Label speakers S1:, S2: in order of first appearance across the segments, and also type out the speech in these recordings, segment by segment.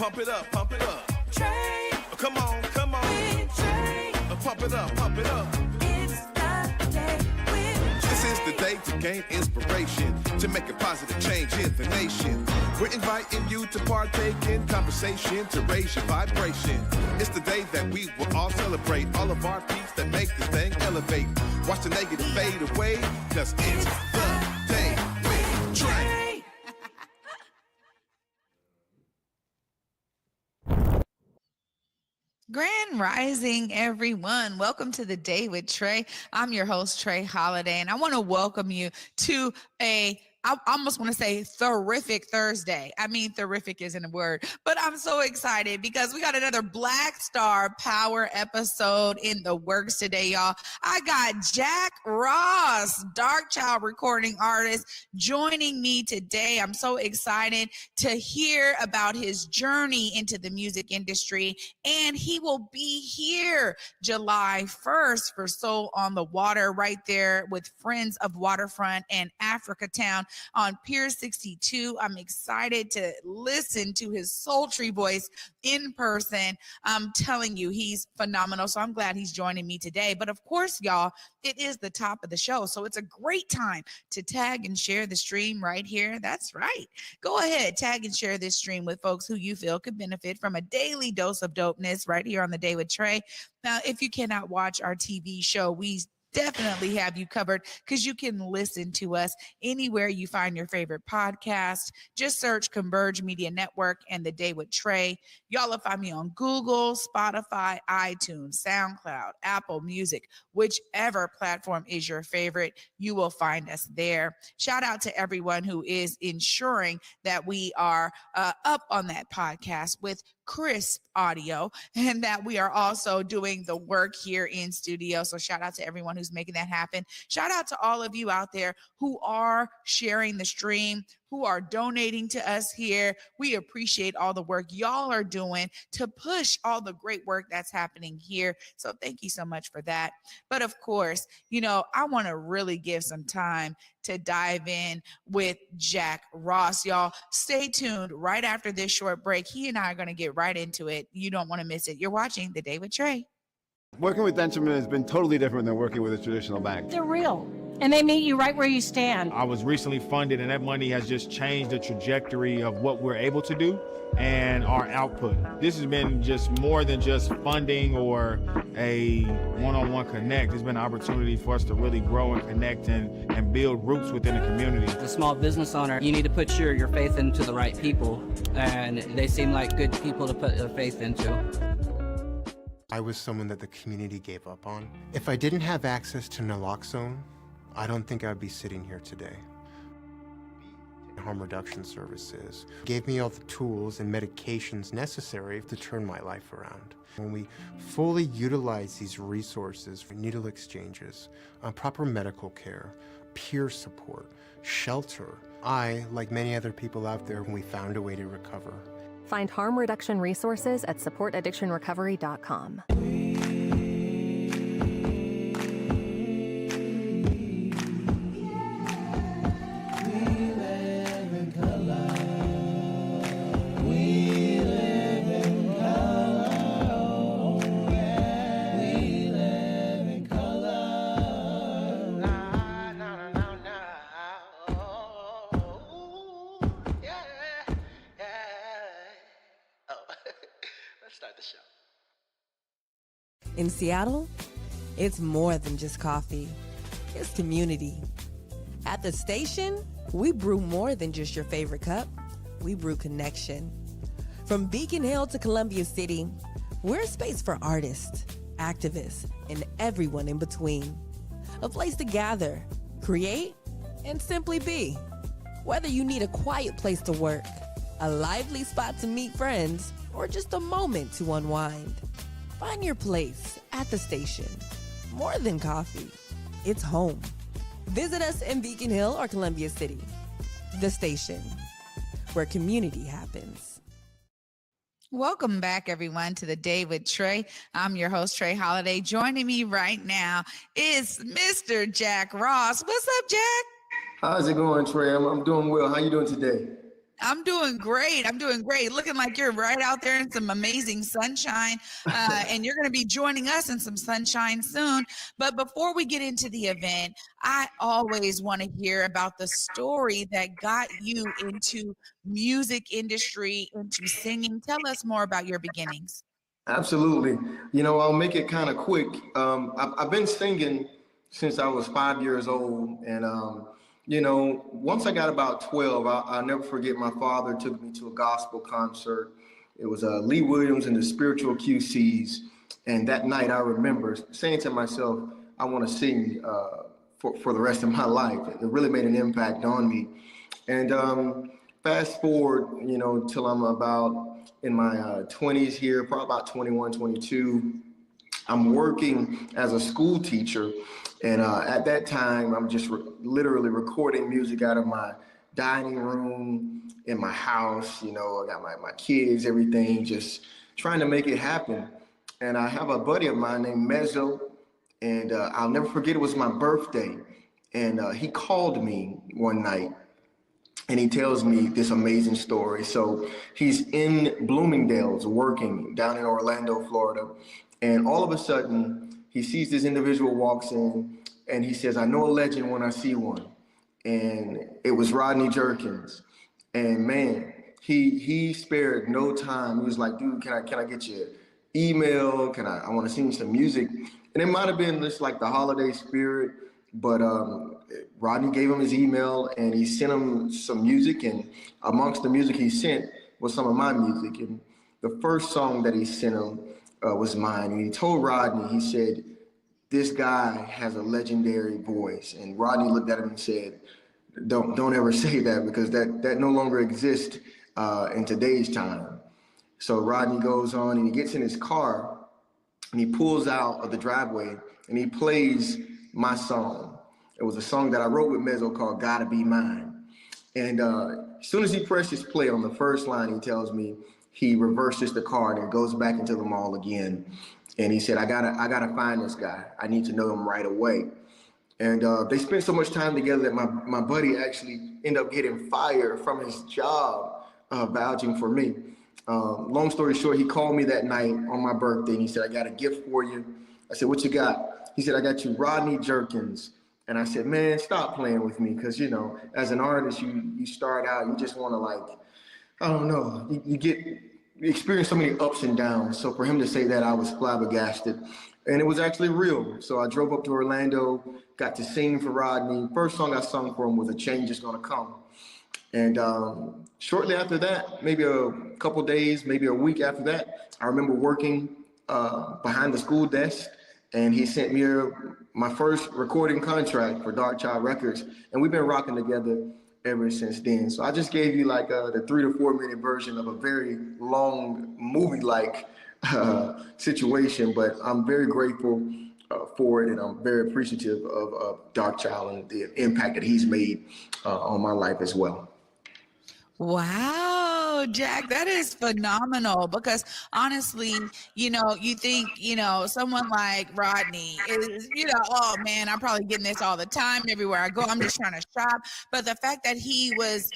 S1: Pump it up, pump it up.
S2: Trae.
S1: Come on, come on.
S2: With Trae.
S1: Pump it up, pump it up.
S2: It's the day with Trae.
S1: This is the day to gain inspiration, to make a positive change in the nation. We're inviting you to partake in conversation, to raise your vibration. It's the day that we will all celebrate all of our peace that make this thing elevate. Watch the negative fade away, cause it's the day with Trae.
S3: Grand Rising, everyone. Welcome to the Day with Trae. I'm your host, Trae Holiday, and I want to welcome you to I almost want to say terrific Thursday. I mean, terrific isn't a word, but I'm so excited because we got another Black Star Power episode in the works today, y'all. I got Jac Ross, Dark Child recording artist, joining me today. I'm so excited to hear about his journey into the music industry, and he will be here July 1st for Soul on the Water right there with Friends of Waterfront and Africa Town on Pier 62. I'm excited to listen to his sultry voice in person. I'm telling you, he's phenomenal. So I'm glad he's joining me today. But of course, y'all, it is the top of the show. So it's a great time to tag and share the stream right here. That's right. Go ahead, tag and share this stream with folks who you feel could benefit from a daily dose of dopeness right here on the Day with Trae. Now, if you cannot watch our TV show, we definitely have you covered because you can listen to us anywhere you find your favorite podcast. Just search Converge Media Network and The Day with Trae. Y'all will find me on Google, Spotify, iTunes, SoundCloud, Apple Music, whichever platform is your favorite, you will find us there. Shout out to everyone who is ensuring that we are up on that podcast with crisp audio and that we are also doing the work here in studio. So shout out to everyone who's making that happen. Shout out to all of you out there who are sharing the stream, who are donating to us here. We appreciate all the work y'all are doing to push all the great work that's happening here. So thank you so much for that. But of course, you know, I want to really give some time to dive in with Jac Ross. Y'all stay tuned right after this short break. He and I are going to get right into it. You don't want to miss it. You're watching The Day with Trae.
S4: Working with instruments has been totally different than working with a traditional bank.
S5: They're real, and they meet you right where you stand.
S6: I was recently funded, and that money has just changed the trajectory of what we're able to do and our output. This has been just more than just funding or a one-on-one connect. It's been an opportunity for us to really grow and connect and build roots within the community.
S7: As a small business owner, you need to put your faith into the right people, and they seem like good people to put their faith into.
S8: I was someone that the community gave up on. If I didn't have access to naloxone, I don't think I'd be sitting here today. Harm reduction services gave me all the tools and medications necessary to turn my life around. When we fully utilize these resources for needle exchanges, proper medical care, peer support, shelter, I, like many other people out there, we found a way to recover.
S9: Find harm reduction resources at supportaddictionrecovery.com.
S10: In Seattle, it's more than just coffee. It's community. At the station, we brew more than just your favorite cup. We brew connection. From Beacon Hill to Columbia City, we're a space for artists, activists, and everyone in between. A place to gather, create, and simply be. Whether you need a quiet place to work, a lively spot to meet friends, or just a moment to unwind, find your place at the station. More than coffee, it's home. Visit us in Beacon Hill or Columbia City. The station, where community happens.
S3: Welcome back, everyone, to The Day with Trae. I'm your host, Trae Holiday. Joining me right now is Mr. Jac Ross. What's up, Jac?
S11: How's it going, Trae? I'm doing well. How you doing today?
S3: I'm doing great. I'm doing great. Looking like you're right out there in some amazing sunshine. And you're going to be joining us in some sunshine soon. But before we get into the event, I always want to hear about the story that got you into music industry, into singing. Tell us more about your beginnings.
S11: Absolutely. I'll make it kind of quick. I've been singing since I was 5 years old. And, once I got about 12, I'll never forget my father took me to a gospel concert. It was Lee Williams and the Spiritual QCs. And that night I remember saying to myself, I want to sing for the rest of my life. It really made an impact on me. And fast forward, till I'm about in my 20s here, probably about 21, 22. I'm working as a school teacher. And at that time, I'm just literally recording music out of my dining room in my house. I got my kids, everything, just trying to make it happen. And I have a buddy of mine named Mezzo, and I'll never forget, it was my birthday. And he called me one night, and he tells me this amazing story. So he's in Bloomingdale's working down in Orlando, Florida. And all of a sudden, he sees this individual walks in, and he says, I know a legend when I see one. And it was Rodney Jerkins. And man, he spared no time. He was like, dude, can I get your email? I want to sing you some music. And it might have been just like the holiday spirit, but Rodney gave him his email, and he sent him some music. And amongst the music he sent was some of my music. And the first song that he sent him was mine. And he told Rodney, he said, this guy has a legendary voice. And Rodney looked at him and said, don't ever say that, because that no longer exists in today's time. So Rodney goes on, and he gets in his car, and he pulls out of the driveway, and he plays my song. It was a song that I wrote with Mezzo called Gotta Be Mine. And as soon as he presses play on the first line, he tells me he reverses the car and goes back into the mall again. And he said, I gotta find this guy. I need to know him right away. And they spent so much time together that my buddy actually ended up getting fired from his job vouching for me. Long story short, he called me that night on my birthday, and he said, I got a gift for you. I said, what you got? He said, I got you Rodney Jerkins. And I said, man, stop playing with me. Because, as an artist, you start out, you just want to, I don't know, you experience so many ups and downs. So for him to say that, I was flabbergasted. And it was actually real. So I drove up to Orlando, got to sing for Rodney. First song I sung for him was A Change Is Gonna Come. And shortly after that, maybe a couple days, maybe a week after that, I remember working behind the school desk, and he sent me my first recording contract for Dark Child Records, and we've been rocking together ever since then. So I just gave you the 3 to 4 minute version of a very long movie-like situation, but I'm very grateful for it, and I'm very appreciative of Dark Child and the impact that he's made on my life as well.
S3: Wow, Jack, that is phenomenal, because honestly, you think, someone like Rodney is, oh man, I'm probably getting this all the time everywhere I go. I'm just trying to shop. But the fact that he was,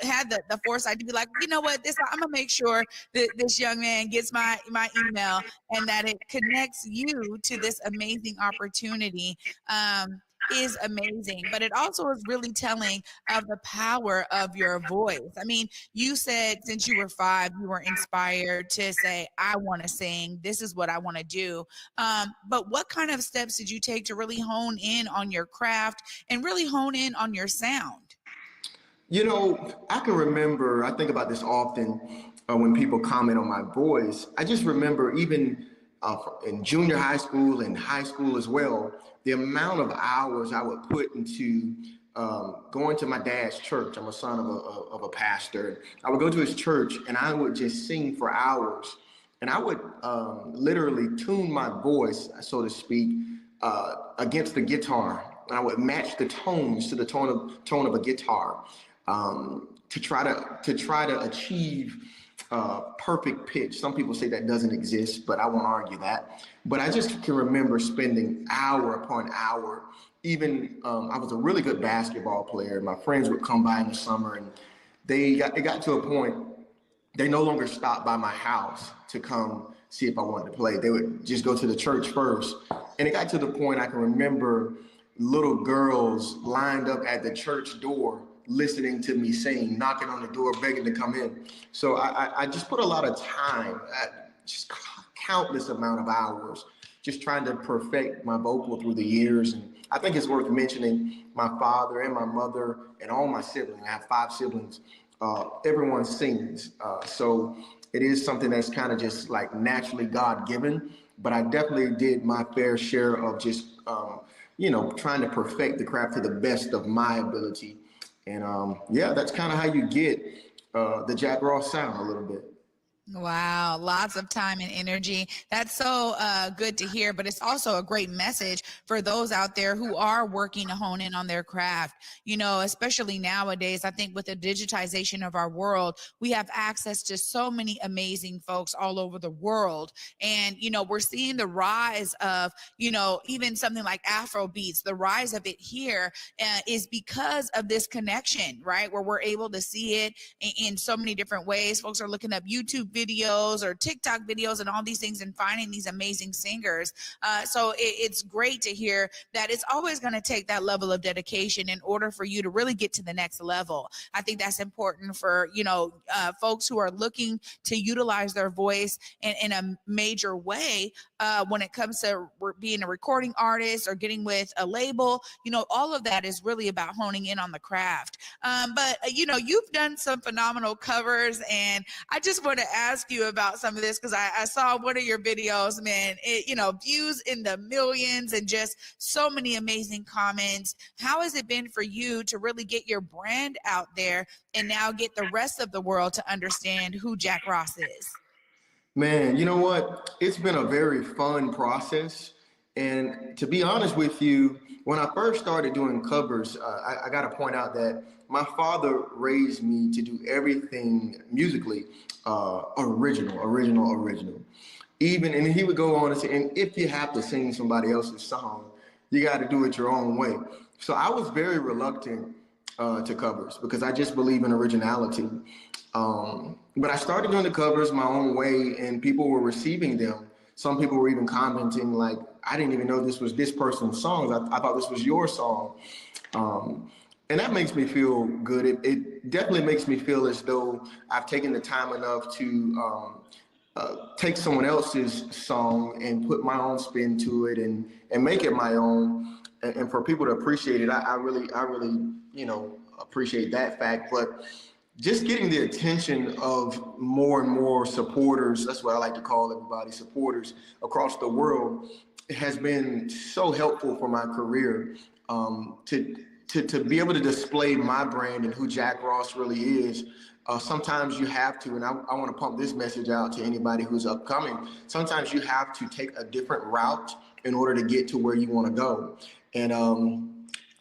S3: had the foresight to be like, you know what, I'm gonna make sure that this young man gets my email, and that it connects you to this amazing opportunity. Is amazing, but it also is really telling of the power of your voice. I mean, you said since you were 5, you were inspired to say, I want to sing. This is what I want to do. But what kind of steps did you take to really hone in on your craft and really hone in on your sound?
S11: I can remember, I think about this often when people comment on my voice. I just remember even in junior high school and high school as well, the amount of hours I would put into going to my dad's church. I'm a son of a pastor. I would go to his church, and I would just sing for hours. And I would literally tune my voice, so to speak, against the guitar. And I would match the tones to the tone of a guitar to try to achieve perfect pitch. Some people say that doesn't exist, but I won't argue that. But I just can remember spending hour upon hour. Even I was a really good basketball player. My friends would come by in the summer, and it got to a point, they no longer stopped by my house to come see if I wanted to play. They would just go to the church first. And it got to the point I can remember little girls lined up at the church door listening to me sing, knocking on the door, begging to come in. So I just put a lot of time, just countless amount of hours, just trying to perfect my vocal through the years. And I think it's worth mentioning my father and my mother and all my siblings. I have 5 siblings. Everyone sings. So it is something that's kind of just like naturally God-given, but I definitely did my fair share of just, trying to perfect the craft to the best of my ability. And yeah, that's kind of how you get the Jac Ross sound a little bit.
S3: Wow, lots of time and energy. That's so good to hear, but it's also a great message for those out there who are working to hone in on their craft. Especially nowadays, I think with the digitization of our world, we have access to so many amazing folks all over the world. And, we're seeing the rise of, even something like Afro beats, the rise of it here is because of this connection, right? Where we're able to see it in so many different ways. Folks are looking up YouTube videos or TikTok videos and all these things and finding these amazing singers. So it's great to hear that it's always going to take that level of dedication in order for you to really get to the next level. I think that's important for, folks who are looking to utilize their voice in a major way when it comes to being a recording artist or getting with a label. All of that is really about honing in on the craft. But you've done some phenomenal covers, and I just want to ask you about some of this because I saw one of your videos, man, views in the millions and just so many amazing comments. How has it been for you to really get your brand out there and now get the rest of the world to understand who Jac Ross is?
S11: Man, you know what? It's been a very fun process. And to be honest with you, when I first started doing covers, I got to point out that my father raised me to do everything musically original. And he would go on and say, and if you have to sing somebody else's song, you got to do it your own way. So I was very reluctant to covers because I just believe in originality. But I started doing the covers my own way, and people were receiving them. Some people were even commenting like, I didn't even know this was this person's songs. I thought this was your song. And that makes me feel good. It definitely makes me feel as though I've taken the time enough to take someone else's song and put my own spin to it and make it my own. And for people to appreciate it, I really, appreciate that fact. But just getting the attention of more and more supporters, that's what I like to call everybody, supporters across the world, has been so helpful for my career to be able to display my brand and who Jac Ross really is. Sometimes you have to, and I want to pump this message out to anybody who's upcoming, sometimes you have to take a different route in order to get to where you want to go. And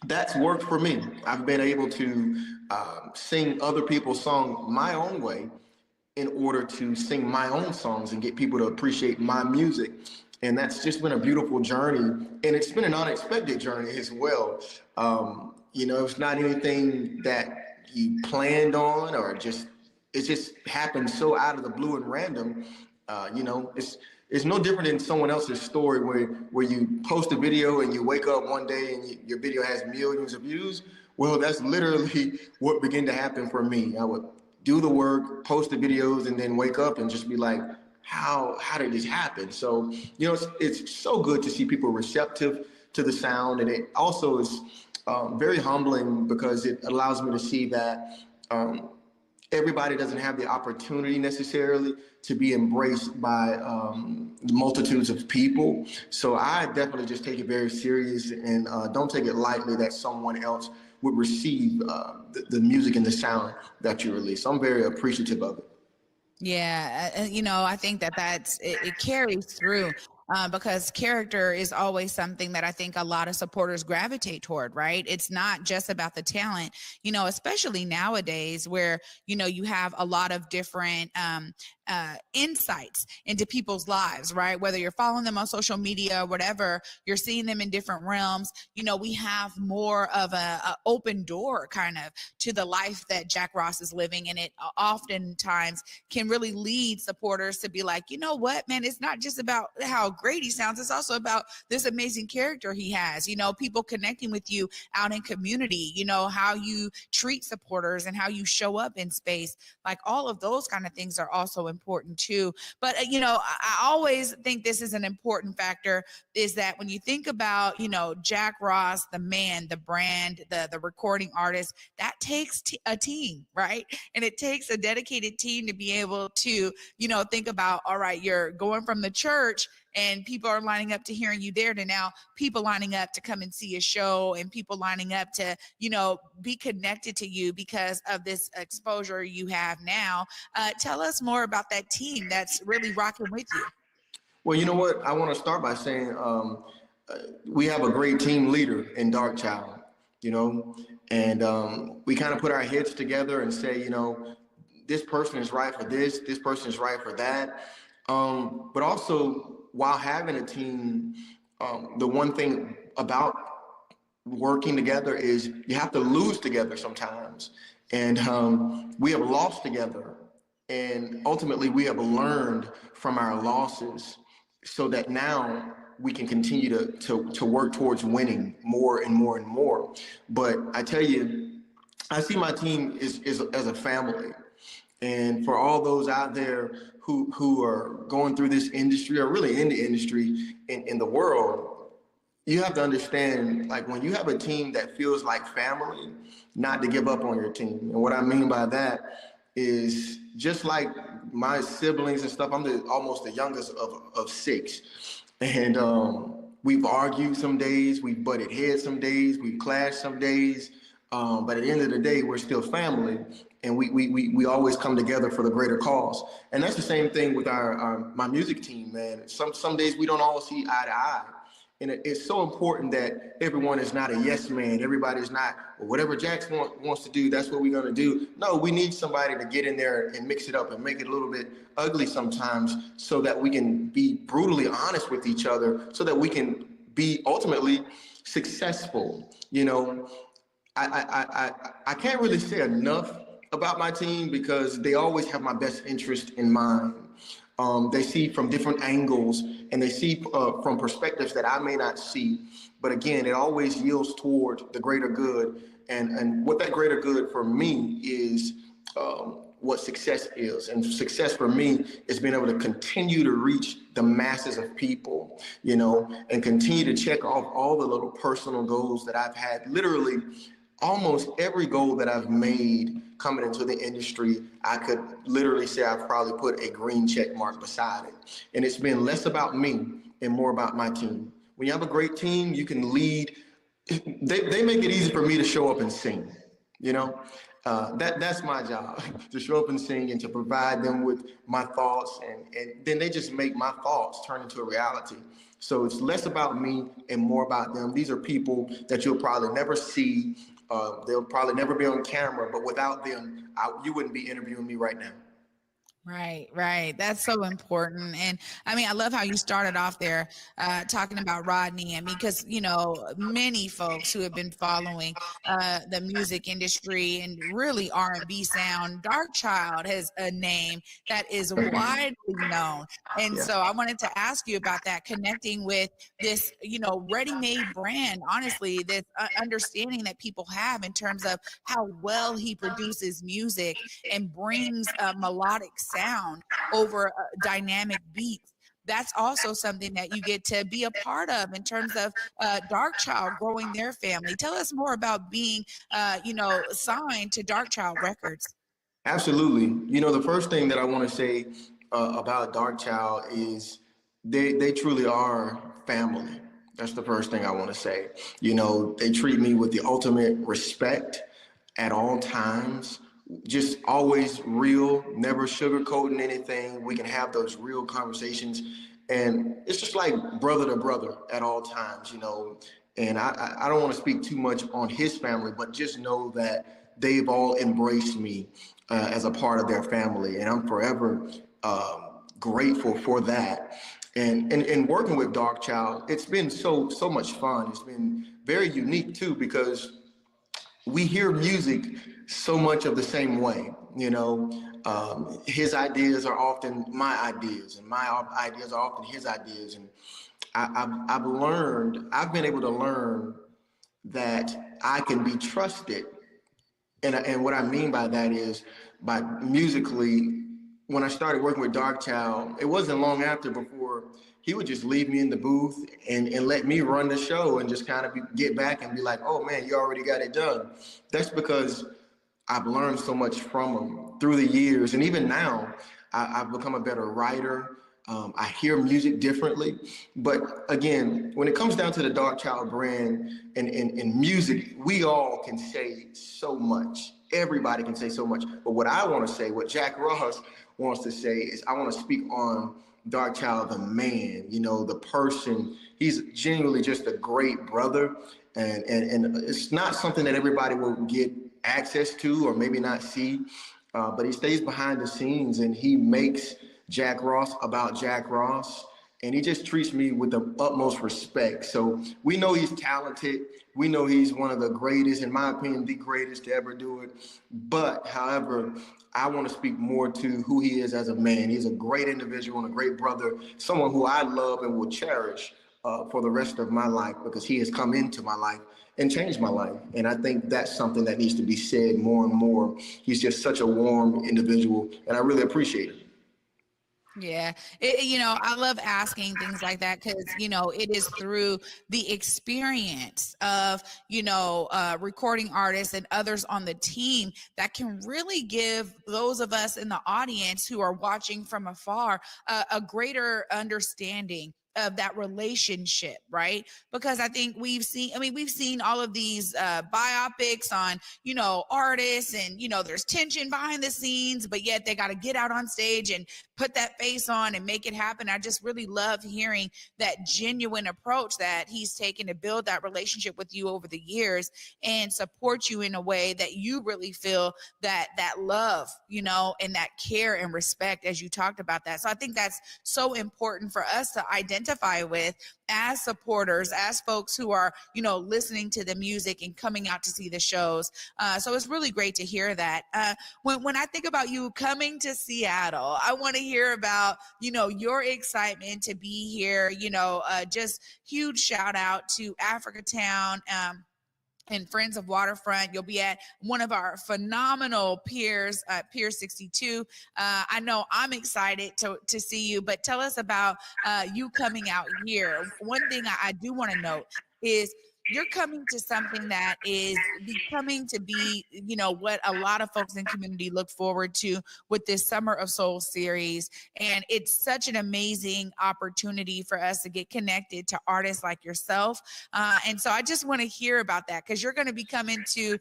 S11: that's worked for me. I've been able to sing other people's songs my own way in order to sing my own songs and get people to appreciate my music. And that's just been a beautiful journey. And it's been an unexpected journey as well. It's not anything that you planned on or it just happened so out of the blue and random. It's no different than someone else's story where you post a video and you wake up one day and your video has millions of views. Well, that's literally what began to happen for me. I would do the work, post the videos, and then wake up and just be like, how did this happen? So, it's so good to see people receptive to the sound. And it also is very humbling because it allows me to see that everybody doesn't have the opportunity necessarily to be embraced by the multitudes of people. So I definitely just take it very serious and don't take it lightly that someone else would receive the music and the sound that you release. I'm very appreciative of it.
S3: Yeah, I think it carries through. because character is always something that I think a lot of supporters gravitate toward, right? It's not just about the talent, especially nowadays where, you have a lot of different insights into people's lives, right? Whether you're following them on social media or whatever, you're seeing them in different realms. We have more of a open door kind of to the life that Jac Ross is living. And it oftentimes can really lead supporters to be like, you know what, man, it's not just about how great he sounds. It's also about this amazing character he has, people connecting with you out in community, how you treat supporters and how you show up in space. Like all of those kind of things are also important too. But, I always think this is an important factor is that when you think about, Jac Ross, the man, the brand, the recording artist, that takes a team, right? And it takes a dedicated team to be able to, think about, all right, you're going from the church and people are lining up to hearing you there to now people lining up to come and see a show and people lining up to, be connected to you because of this exposure you have now. Tell us more about that team that's really rocking with you.
S11: Well, you know what? I want to start by saying we have a great team leader in Darkchild, and we kind of put our heads together and say, this person is right for this person is right for that. But also, while having a team, the one thing about working together is you have to lose together sometimes. And we have lost together. And ultimately, we have learned from our losses so that now we can continue to work towards winning more and more and more. But I tell you, I see my team is as a family. And for all those out there who are going through this industry or really in the industry in the world, you have to understand, like when you have a team that feels like family, not to give up on your team. And what I mean by that is just like my siblings and stuff, I'm almost the youngest of six. And we've argued some days, we've butted heads some days, we've clashed some days. But at the end of the day, we're still family, and we always come together for the greater cause. And that's the same thing with my music team, man. Some days we don't all see eye to eye. And it's so important that everyone is not a yes man. Everybody's not, well, whatever Jax wants to do, that's what we're gonna do. No, we need somebody to get in there and mix it up and make it a little bit ugly sometimes so that we can be brutally honest with each other so that we can be ultimately successful. I can't really say enough about my team because they always have my best interest in mind. They see from different angles and they see from perspectives that I may not see. But again, it always yields toward the greater good. And what that greater good for me is what success is. And success for me is being able to continue to reach the masses of people, and continue to check off all the little personal goals that I've had. Literally, almost every goal that I've made coming into the industry, I could literally say I've probably put a green check mark beside it. And it's been less about me and more about my team. When you have a great team, you can lead. They make it easy for me to show up and sing, That's my job, to show up and sing and to provide them with my thoughts. And then they just make my thoughts turn into a reality. So it's less about me and more about them. These are people that you'll probably never see. They'll probably never be on camera, but without them, you wouldn't be interviewing me right now.
S3: Right. That's so important. And I mean, I love how you started off there talking about Rodney. I mean, because, many folks who have been following the music industry and really R&B sound, Darkchild has a name that is widely known. And so I wanted to ask you about that, connecting with this, ready-made brand, honestly, this understanding that people have in terms of how well he produces music and brings a melodic sound over dynamic beats. That's also something that you get to be a part of in terms of Darkchild growing their family. Tell us more about being, signed to Darkchild Records.
S11: Absolutely. The first thing that I want to say about Darkchild is they truly are family. That's the first thing I want to say. They treat me with the ultimate respect at all times. Just always real, never sugarcoating anything. We can have those real conversations. And it's just like brother to brother at all times, you know. And I don't want to speak too much on his family, but just know that they've all embraced me as a part of their family. And I'm forever grateful for that. And working with Darkchild, it's been so much fun. It's been very unique too, because we hear music so much of the same way, you know. His ideas are often my ideas, and my ideas are often his ideas. And I've been able to learn that I can be trusted. And what I mean by that is, by musically, when I started working with Darkchild, it wasn't long after before he would just leave me in the booth and let me run the show and just kind of get back and be like, oh man, you already got it done. That's because I've learned so much from him through the years. And even now, I've become a better writer. I hear music differently. But again, when it comes down to the Darkchild brand and music, we all can say so much. Everybody can say so much. But what I want to say, what Jac Ross wants to say, is I want to speak on Darkchild, the man, you know, the person. He's genuinely just a great brother. And it's not something that everybody will get access to or maybe not see. But he stays behind the scenes and he makes Jac Ross about Jac Ross, and he just treats me with the utmost respect. So we know he's talented. We know he's one of the greatest, in my opinion, the greatest to ever do it. But however, I want to speak more to who he is as a man. He's a great individual and a great brother, someone who I love and will cherish for the rest of my life, because he has come into my life and changed my life. And I think that's something that needs to be said more and more. He's just such a warm individual, and I really appreciate it.
S3: Yeah. I love asking things like that because, it is through the experience of, recording artists and others on the team that can really give those of us in the audience who are watching from afar a greater understanding of that relationship, right? Because I think we've seen all of these biopics on, artists, and, there's tension behind the scenes, but yet they got to get out on stage and put that face on and make it happen. I just really love hearing that genuine approach that he's taken to build that relationship with you over the years and support you in a way that you really feel that love, and that care and respect, as you talked about that. So I think that's so important for us to identify with as supporters, as folks who are, listening to the music and coming out to see the shows. So it's really great to hear that. When I think about you coming to Seattle, I want to hear about, your excitement to be here. Just huge shout out to Africatown. And Friends of Waterfront. You'll be at one of our phenomenal piers, Pier 62. I know I'm excited to see you, but tell us about you coming out here. One thing I do want to note is you're coming to something that is becoming to be, what a lot of folks in community look forward to with this Summer of Soul series. And it's such an amazing opportunity for us to get connected to artists like yourself. And so I just want to hear about that, because you're going to be coming to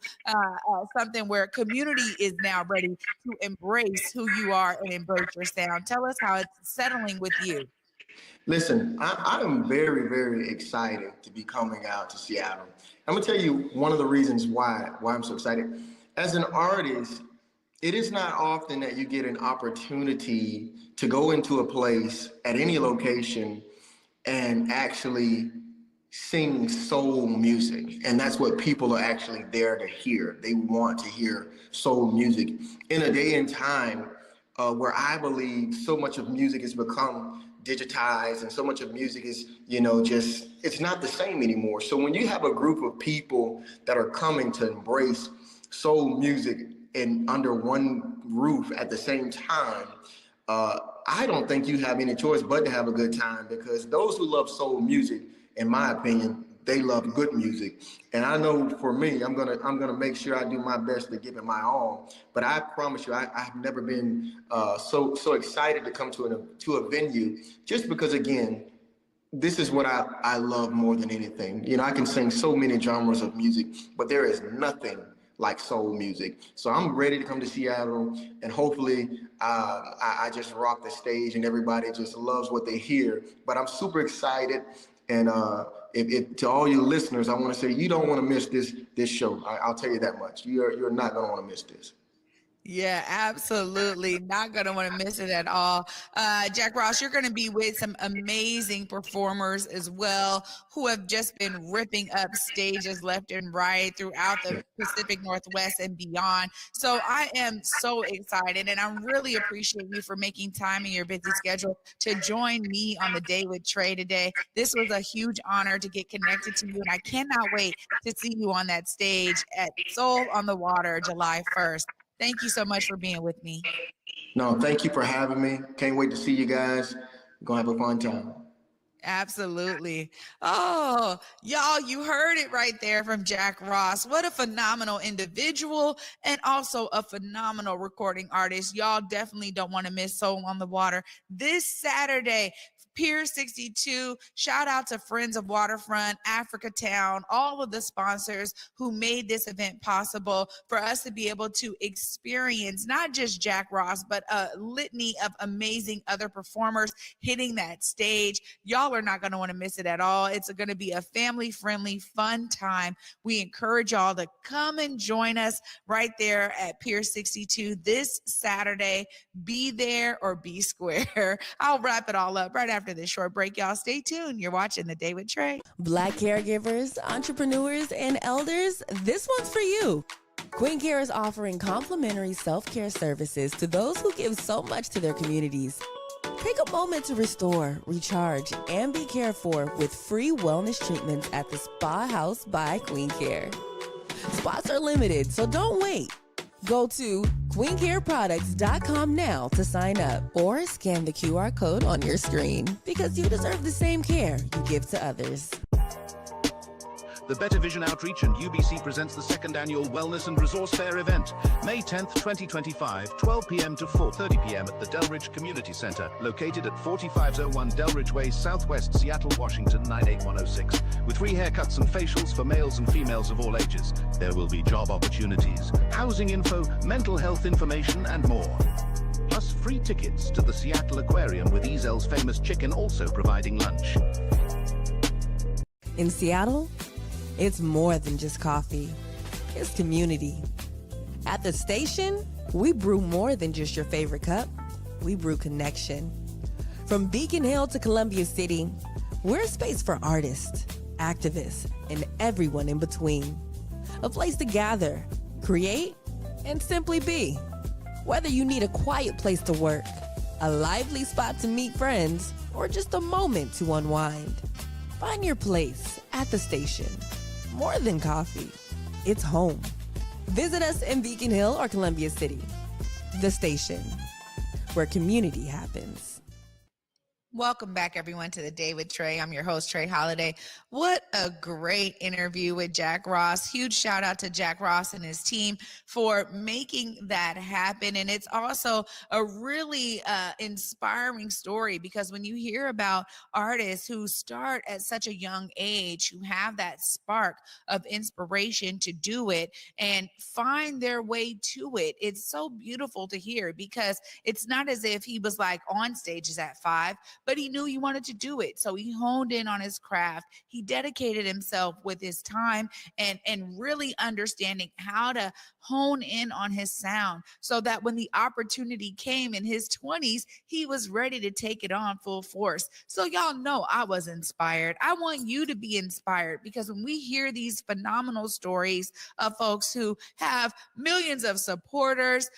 S3: something where community is now ready to embrace who you are and embrace your sound. Tell us how it's settling with you.
S11: Listen, I am very, very excited to be coming out to Seattle. I'm gonna tell you one of the reasons why I'm so excited. As an artist, it is not often that you get an opportunity to go into a place at any location and actually sing soul music. And that's what people are actually there to hear. They want to hear soul music in a day and time where I believe so much of music has become digitized, and so much of music is, it's not the same anymore. So when you have a group of people that are coming to embrace soul music and under one roof at the same time, I don't think you have any choice but to have a good time, because those who love soul music, in my opinion, they love good music. And I know for me, I'm gonna make sure I do my best to give it my all. But I promise you, I've never been so excited to come to a venue, just because, again, this is what I love more than anything. I can sing so many genres of music, but there is nothing like soul music. So I'm ready to come to Seattle, and hopefully I just rock the stage and everybody just loves what they hear. But I'm super excited. And if to all your listeners, I want to say you don't want to miss this show. I'll tell you that much. You're not going to want to miss this.
S3: Yeah, absolutely. Not going to want to miss it at all. Jac Ross, you're going to be with some amazing performers as well who have just been ripping up stages left and right throughout the Pacific Northwest and beyond. So I am so excited, and I really appreciate you for making time in your busy schedule to join me on the Day with Trae today. This was a huge honor to get connected to you, and I cannot wait to see you on that stage at Soul on the Water, July 1st. Thank you so much for being with me.
S11: No, thank you for having me. Can't wait to see you guys. We're going to have a fun time.
S3: Absolutely. Oh, y'all, you heard it right there from Jac Ross. What a phenomenal individual and also a phenomenal recording artist. Y'all definitely don't want to miss Soul on the Water this Saturday. Pier 62, shout out to Friends of Waterfront, Africa Town, all of the sponsors who made this event possible for us to be able to experience not just Jac Ross, but a litany of amazing other performers hitting that stage. Y'all are not going to want to miss it at all. It's going to be a family-friendly, fun time. We encourage y'all to come and join us right there at Pier 62 this Saturday. Be there or be square. I'll wrap it all up right after this short break. Y'all stay tuned. You're watching The Day with Trae.
S10: Black caregivers, entrepreneurs, and elders, this one's for you. Queen Care is offering complimentary self-care services to those who give so much to their communities. Take a moment to restore, recharge, and be cared for with free wellness treatments at the Spa House by Queen Care. Spots are limited, so don't wait. Go to queencareproducts.com now to sign up or scan the QR code on your screen because you deserve the same care you give to others.
S12: The Better Vision Outreach and UBC presents the second annual Wellness and Resource Fair event, May 10th, 2025, 12 p.m. to 4:30 p.m. at the Delridge Community Center, located at 4501 Delridge Way, Southwest Seattle, Washington, 98106. With free haircuts and facials for males and females of all ages. There will be job opportunities, housing info, mental health information, and more. Plus free tickets to the Seattle Aquarium with Ezel's famous chicken also providing lunch.
S10: In Seattle, it's more than just coffee. It's community. At the station, we brew more than just your favorite cup. We brew connection. From Beacon Hill to Columbia City, we're a space for artists, activists, and everyone in between. A place to gather, create, and simply be. Whether you need a quiet place to work, a lively spot to meet friends, or just a moment to unwind, find your place at the station. More than coffee, it's home. Visit us in Beacon Hill or Columbia City. The station, where community happens.
S3: Welcome back, everyone, to The Day with Trae. I'm your host, Trae Holiday. What a great interview with Jac Ross. Huge shout out to Jac Ross and his team for making that happen. And it's also a really inspiring story because when you hear about artists who start at such a young age, who have that spark of inspiration to do it and find their way to it, it's so beautiful to hear because it's not as if he was like on stages at 5, but he knew he wanted to do it. So he honed in on his craft. He dedicated himself with his time and really understanding how to hone in on his sound so that when the opportunity came in his 20s, he was ready to take it on full force. So y'all know I was inspired. I want you to be inspired because when we hear these phenomenal stories of folks who have millions of supporters,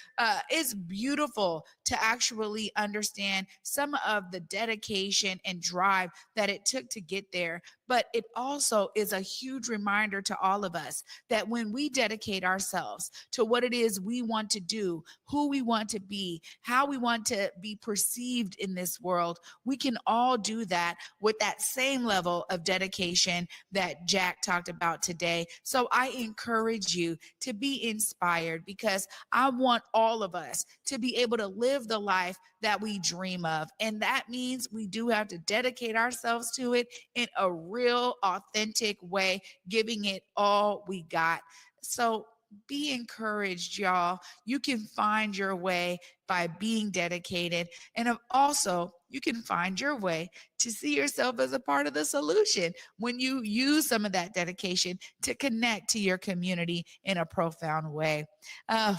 S3: it's beautiful to actually understand some of the dedication and drive that it took to get there. But it also is a huge reminder to all of us that when we dedicate ourselves to what it is we want to do, who we want to be, how we want to be perceived in this world, we can all do that with that same level of dedication that Jac talked about today. So I encourage you to be inspired because I want all of us to be able to live the life that we dream of. And that means we do have to dedicate ourselves to it in a real, authentic way, giving it all we got. So be encouraged, y'all. You can find your way by being dedicated. And also, you can find your way to see yourself as a part of the solution when you use some of that dedication to connect to your community in a profound way.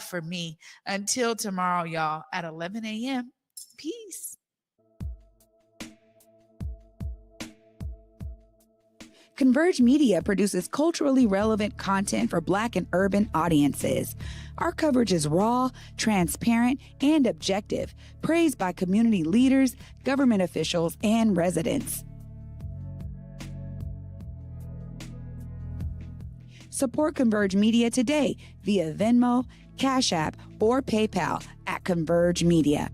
S3: For me, until tomorrow, y'all, at 11 a.m., peace.
S13: Converge Media produces culturally relevant content for Black and urban audiences. Our coverage is raw, transparent, and objective, praised by community leaders, government officials, and residents. Support Converge Media today via Venmo, Cash App, or PayPal at Converge Media.